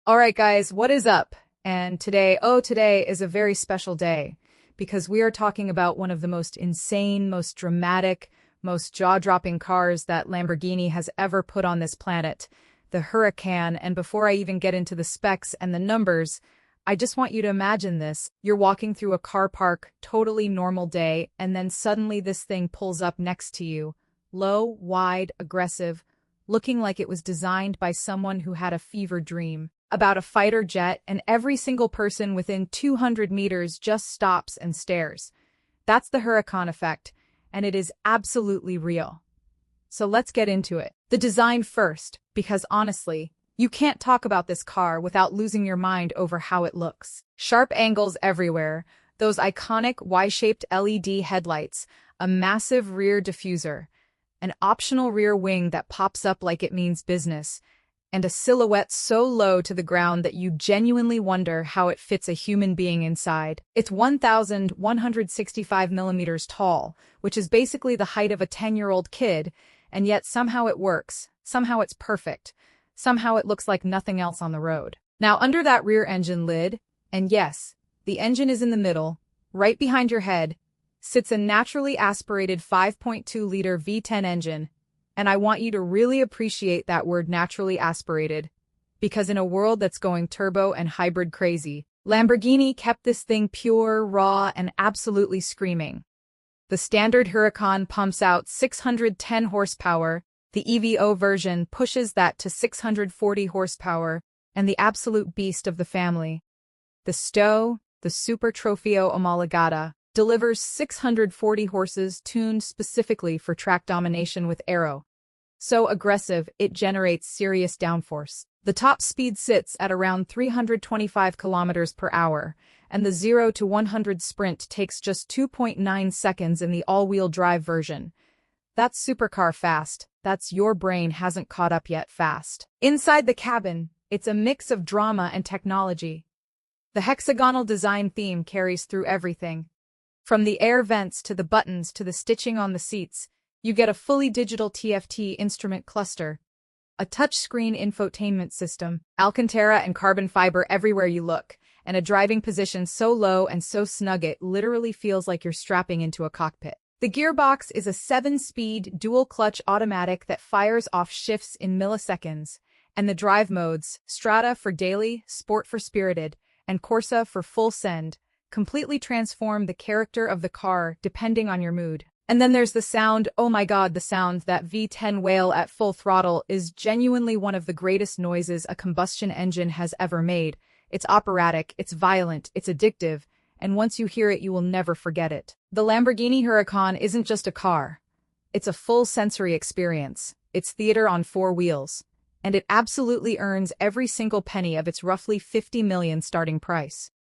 All right, guys, what is up? And today is a very special day because we are talking about one of the most insane, most dramatic, most jaw-dropping cars that Lamborghini has ever put on this planet, the Huracán. And before I even get into the specs and the numbers, I just want you to imagine this. You're walking through a car park, totally normal day, and then suddenly this thing pulls up next to you. Low, wide, aggressive, looking like it was designed by someone who had a fever dream about a fighter jet, and every single person within 200 meters just stops and stares. That's the Huracan effect, and it is absolutely real. So let's get into it. The design first, because honestly, you can't talk about this car without losing your mind over how it looks. Sharp angles everywhere, those iconic Y-shaped LED headlights, a massive rear diffuser, an optional rear wing that pops up like it means business, and a silhouette so low to the ground that you genuinely wonder how it fits a human being inside. It's 1,165 millimeters tall, which is basically the height of a 10-year-old kid, and yet somehow it works. Somehow it's perfect. Somehow it looks like nothing else on the road. Now, under that rear engine lid, and yes, the engine is in the middle, right behind your head, sits a naturally aspirated 5.2-liter V10 engine. And I want you to really appreciate that word naturally aspirated, because in a world that's going turbo and hybrid crazy, Lamborghini kept this thing pure, raw, and absolutely screaming. The standard Huracan pumps out 610 horsepower, the EVO version pushes that to 640 horsepower, and the absolute beast of the family, the Sto, the Super Trofeo Omologata, delivers 640 horses tuned specifically for track domination with aero. So aggressive, it generates serious downforce. The top speed sits at around 325 kilometers per hour, and the 0 to 100 sprint takes just 2.9 seconds in the all-wheel drive version. That's supercar fast. That's your brain hasn't caught up yet fast. Inside the cabin, it's a mix of drama and technology. The hexagonal design theme carries through everything. From the air vents to the buttons to the stitching on the seats, you get a fully digital TFT instrument cluster, a touchscreen infotainment system, Alcantara and carbon fiber everywhere you look, and a driving position so low and so snug it literally feels like you're strapping into a cockpit. The gearbox is a 7-speed dual-clutch automatic that fires off shifts in milliseconds, and the drive modes, Strada for daily, Sport for spirited, and Corsa for full send, completely transform the character of the car depending on your mood. And then there's the sound. Oh my God, the sound. That V10 wail at full throttle is genuinely one of the greatest noises a combustion engine has ever made. It's operatic, it's violent, it's addictive, and once you hear it, you will never forget it. The Lamborghini Huracan isn't just a car. It's a full sensory experience. It's theater on 4 wheels. And it absolutely earns every single penny of its roughly $50 million starting price.